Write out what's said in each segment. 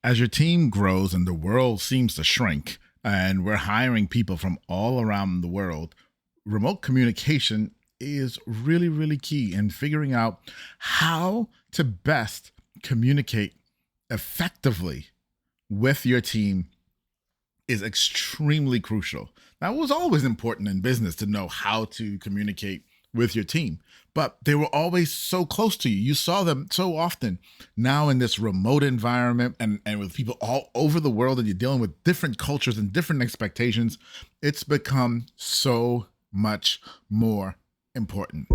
As your team grows and the world seems to shrink, and we're hiring people from all around the world, remote communication is really, really key in figuring out how to best communicate effectively with your team is extremely crucial. Now, it was always important in business to know how to communicate with your team, but they were always so close to you. You saw them so often. Now in this remote environment and with people all over the world, and you're dealing with different cultures and different expectations, it's become so much more important.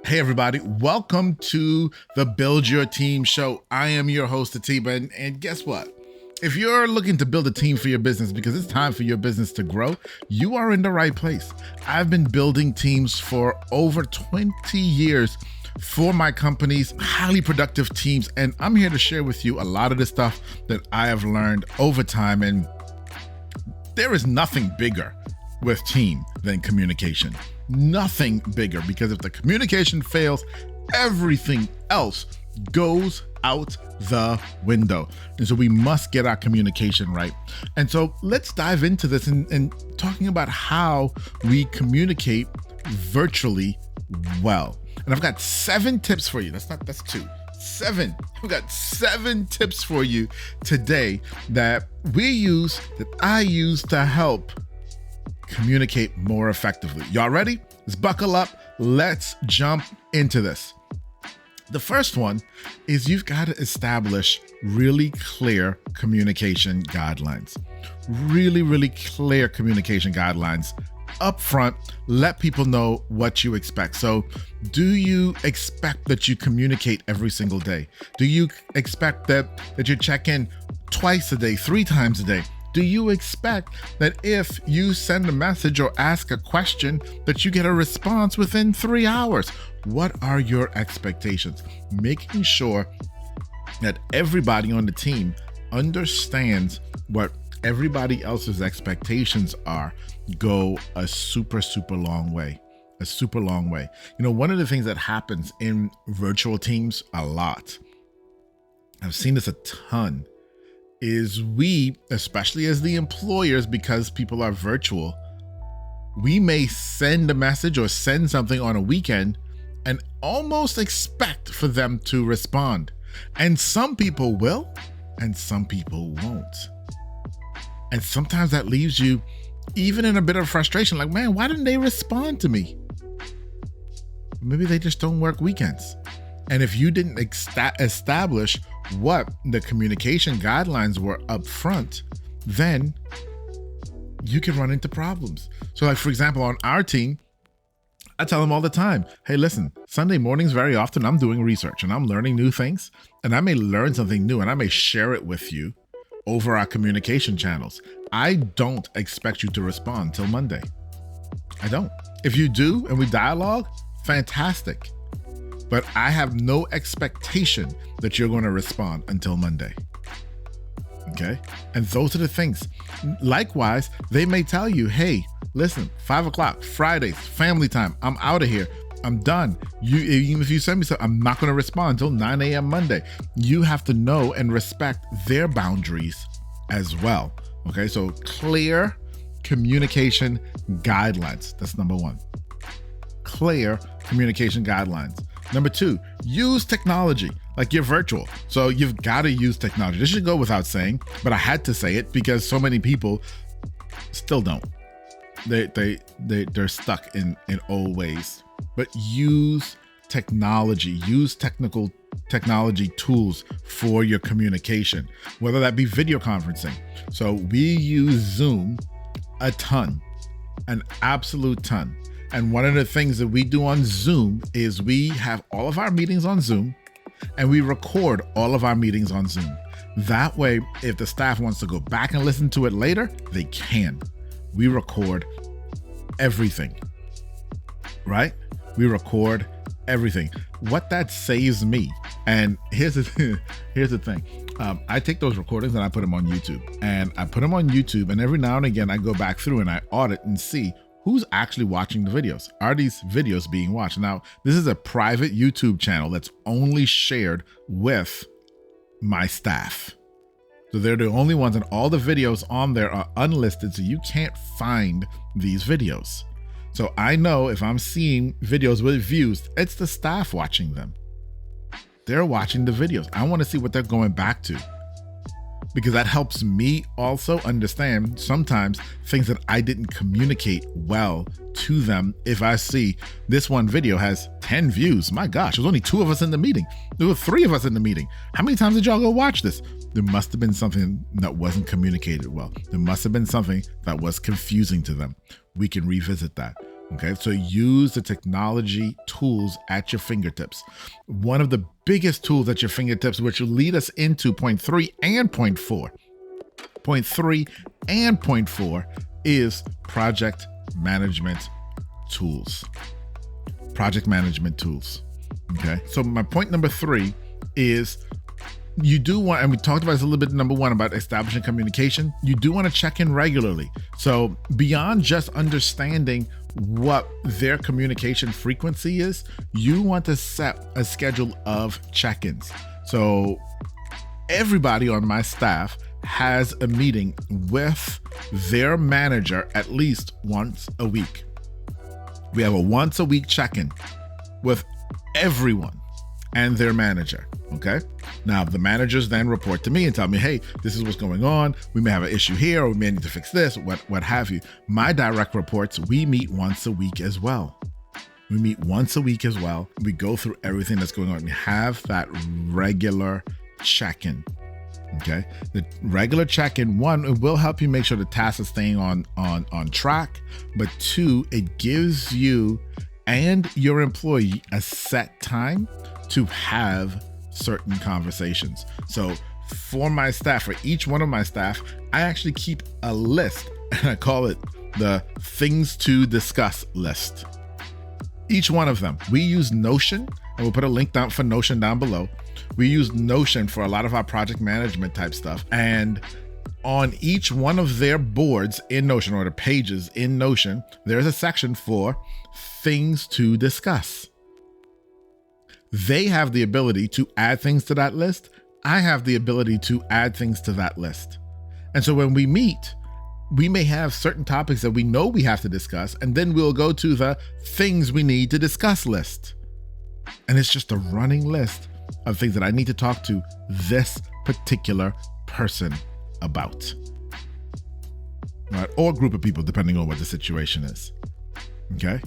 Hey everybody, welcome to the Build Your Team show. I am your host, Atiba, and guess what? If you're looking to build a team for your business because it's time for your business to grow, you are in the right place. I've been building teams for over 20 years for my companies, highly productive teams, and I'm here to share with you a lot of the stuff that I have learned over time. And there is nothing bigger with team than communication. Nothing bigger, because if the communication fails, everything else goes out the window. And so we must get our communication right. And so let's dive into this and talking about how we communicate virtually well. And I've got 7 tips for you. That's 2. 7. I've got 7 tips for you today that I use to help communicate more effectively. Y'all ready? Let's buckle up. Let's jump into this. The first one is you've got to establish really clear communication guidelines. Really clear communication guidelines up front. Let people know what you expect. So, do you expect that you communicate every single day? Do you expect that you check in twice a day, 3 times a day? Do you expect that if you send a message or ask a question that you get a response within 3 hours? What are your expectations? Making sure that everybody on the team understands what everybody else's expectations are go a super long way. A super long way. You know, one of the things that happens in virtual teams a lot, I've seen this a ton, is we, especially as the employers, because people are virtual, we may send a message or send something on a weekend and almost expect for them to respond. And some people will, and some people won't. And sometimes that leaves you even in a bit of frustration, like, man, why didn't they respond to me? Maybe they just don't work weekends. And if you didn't establish what the communication guidelines were up front, then you can run into problems. So like, for example, on our team, I tell them all the time, hey, listen, Sunday mornings, very often I'm doing research and I'm learning new things, and I may learn something new and I may share it with you over our communication channels. I don't expect you to respond till Monday. I don't. If you do and we dialogue, fantastic. But I have no expectation that you're going to respond until Monday. Okay? And those are the things. Likewise, they may tell you, hey, listen, 5:00, Fridays, family time. I'm out of here. I'm done. Even if you send me something, I'm not going to respond until 9 a.m. Monday. You have to know and respect their boundaries as well. Okay? So clear communication guidelines. That's number 1. Clear communication guidelines. Number 2, use technology. Like, you're virtual, so you've got to use technology. This should go without saying, but I had to say it because so many people still don't. They're stuck in old ways. But use technology. Use technology tools for your communication, whether that be video conferencing. So we use Zoom a ton, an absolute ton. And one of the things that we do on Zoom is we have all of our meetings on Zoom and we record all of our meetings on Zoom. That way, if the staff wants to go back and listen to it later, they can. We record everything, right? We record everything. What that saves me, and here's the thing. I take those recordings and I put them on YouTube. And I put them on YouTube, and every now and again I go back through and I audit and see who's actually watching the videos? Are these videos being watched? Now, this is a private YouTube channel that's only shared with my staff. So they're the only ones, and all the videos on there are unlisted, so you can't find these videos. So I know if I'm seeing videos with views, it's the staff watching them. They're watching the videos. I want to see what they're going back to, because that helps me also understand sometimes things that I didn't communicate well to them. If I see this one video has 10 views, my gosh, there was only 2 of us in the meeting. There were 3 of us in the meeting. How many times did y'all go watch this? There must have been something that wasn't communicated well. There must have been something that was confusing to them. We can revisit that. Okay, so use the technology tools at your fingertips. One of the biggest tools at your fingertips, which will lead us into point 3 and point 4. Point 3 and point 4 is project management tools. Project management tools. Okay, so my point number 3 is you do want, and we talked about this a little bit, number 1, about establishing communication. You do want to check in regularly. So beyond just understanding what their communication frequency is, you want to set a schedule of check-ins. So everybody on my staff has a meeting with their manager at least once a week. We have a once a week check-in with everyone and their manager. Okay. Now the managers then report to me and tell me, hey, this is what's going on. We may have an issue here, or we may need to fix this, what have you. My direct reports, we meet once a week as well. We go through everything that's going on and have that regular check-in. Okay. The regular check-in, 1, it will help you make sure the task is staying on track. But 2, it gives you and your employee a set time to have certain conversations. So for my staff, for each one of my staff, I actually keep a list, and I call it the things to discuss list. Each one of them. We use Notion, and we'll put a link down for Notion down below. We use Notion for a lot of our project management type stuff. And on each one of their boards in Notion, or the pages in Notion, there's a section for things to discuss. They have the ability to add things to that list. I have the ability to add things to that list. And so when we meet, we may have certain topics that we know we have to discuss, and then we'll go to the things we need to discuss list. And it's just a running list of things that I need to talk to this particular person about. Right? Or group of people, depending on what the situation is. Okay?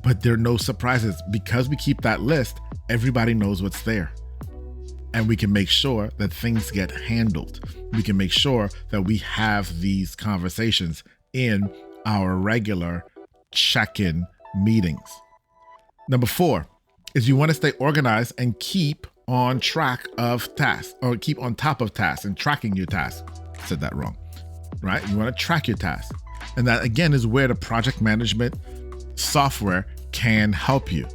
But there are no surprises. Because we keep that list, everybody knows what's there. And we can make sure that things get handled. We can make sure that we have these conversations in our regular check-in meetings. Number 4 is you want to stay organized and keep on track of tasks, or keep on top of tasks and tracking your tasks. I said that wrong, right? You want to track your tasks. And that again is where the project management software can help you,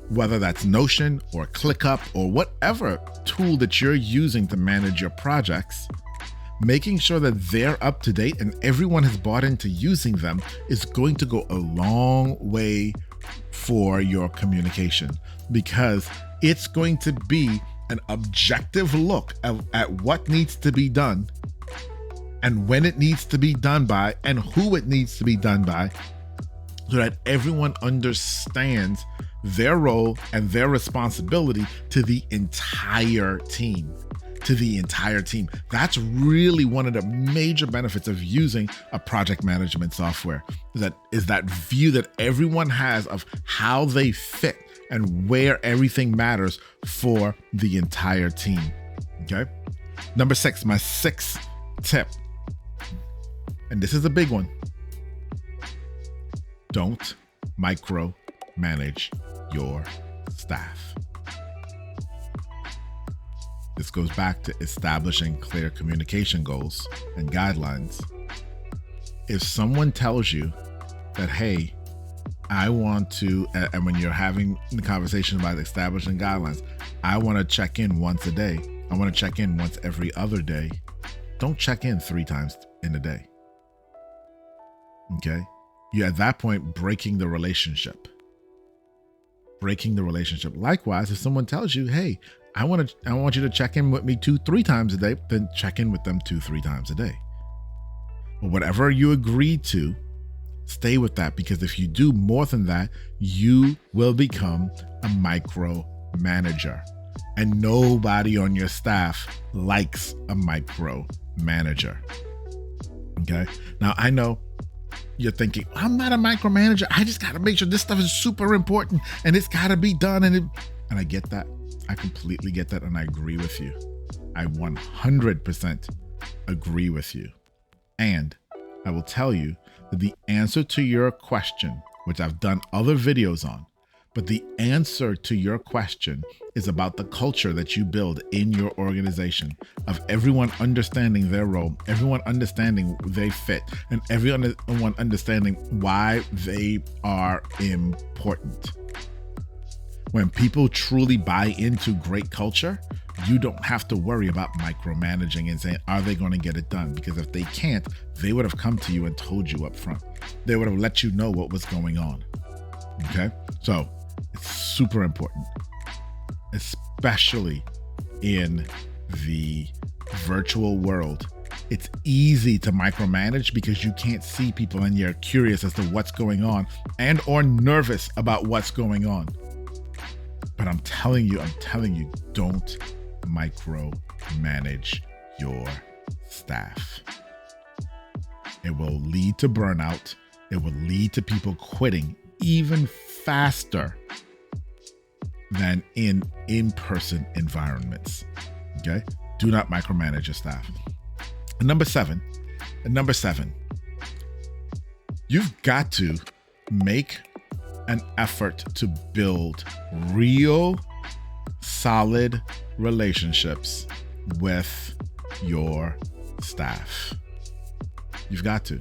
whether that's Notion or ClickUp or whatever tool that you're using to manage your projects. Making sure that they're up to date and everyone has bought into using them is going to go a long way for your communication, because it's going to be an objective look at what needs to be done and when it needs to be done by and who it needs to be done by, so that everyone understands their role and their responsibility to the entire team. That's really one of the major benefits of using a project management software. That is that view that everyone has of how they fit and where everything matters for the entire team. Okay. Number 6, my 6th tip. And this is a big one. Don't micromanage your staff. This goes back to establishing clear communication goals and guidelines. If someone tells you that, hey, I want to, and when you're having the conversation about establishing guidelines, I want to check in once a day. I want to check in once every other day. Don't check in 3 times in a day. Okay? you're at that point breaking the relationship. Likewise, if someone tells you, hey, I want you to check in with me 2-3 times a day, then check in with them 2-3 times a day. But whatever you agree to, stay with that, because if you do more than that, you will become a micromanager. And nobody on your staff likes a micromanager. Okay? Now, I know you're thinking, I'm not a micromanager. I just got to make sure this stuff is super important and it's got to be done. And I get that. I completely get that. And I agree with you. I 100% agree with you. And I will tell you that the answer to your question, which I've done other videos on, but the answer to your question is about the culture that you build in your organization, of everyone understanding their role, everyone understanding they fit, and everyone understanding why they are important. When people truly buy into great culture, you don't have to worry about micromanaging and saying, are they going to get it done? Because if they can't, they would have come to you and told you up front. They would have let you know what was going on. Okay? So it's super important, especially in the virtual world. It's easy to micromanage because you can't see people and you're curious as to what's going on and or nervous about what's going on. But I'm telling you, don't micromanage your staff. It will lead to burnout. It will lead to people quitting even faster than in in-person environments. Okay? Do not micromanage your staff. And number seven, you've got to make an effort to build real, solid relationships with your staff. You've got to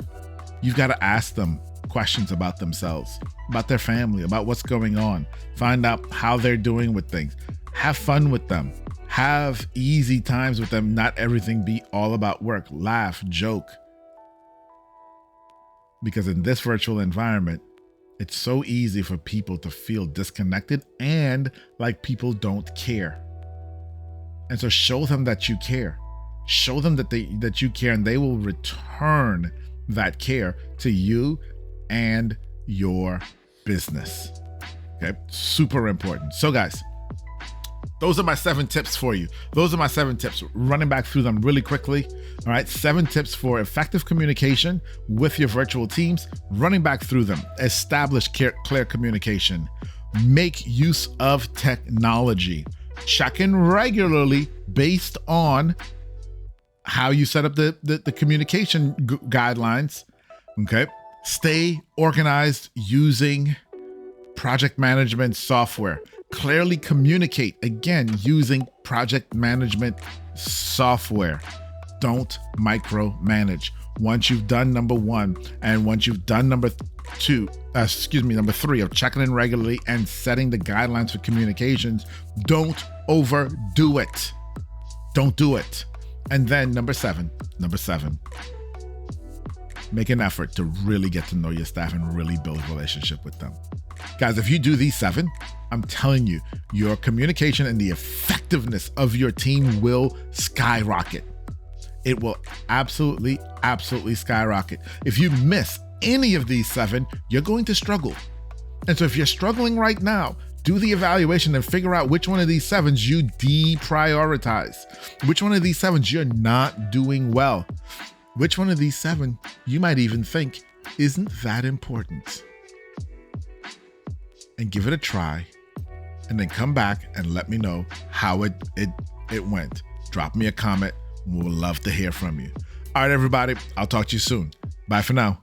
ask them questions about themselves, about their family, about what's going on. Find out how they're doing with things. Have fun with them. Have easy times with them. Not everything be all about work. Laugh, joke. Because in this virtual environment, it's so easy for people to feel disconnected and like people don't care. And so show them that you care. Show them that you care, and they will return that care to you and your business. Okay, super important. So guys, those are my 7 tips for you. Those are my 7 tips. Running back through them really quickly. All right, 7 tips for effective communication with your virtual teams. Running back through them. Establish clear communication. Make use of technology. Check in regularly based on how you set up the communication guidelines. Okay. Stay organized using project management software. Clearly communicate, again, using project management software. Don't micromanage. Once you've done number 1 and once you've done number 3 of checking in regularly and setting the guidelines for communications, don't overdo it. Don't do it. And then number seven, make an effort to really get to know your staff and really build a relationship with them. Guys, if you do these 7, I'm telling you, your communication and the effectiveness of your team will skyrocket. It will absolutely skyrocket. If you miss any of these 7, you're going to struggle. And so if you're struggling right now, do the evaluation and figure out which one of these 7s you deprioritize. Which one of these 7s you're not doing well. Which one of these 7 you might even think isn't that important. And give it a try. And then come back and let me know how it went. Drop me a comment. We'll love to hear from you. All right, everybody. I'll talk to you soon. Bye for now.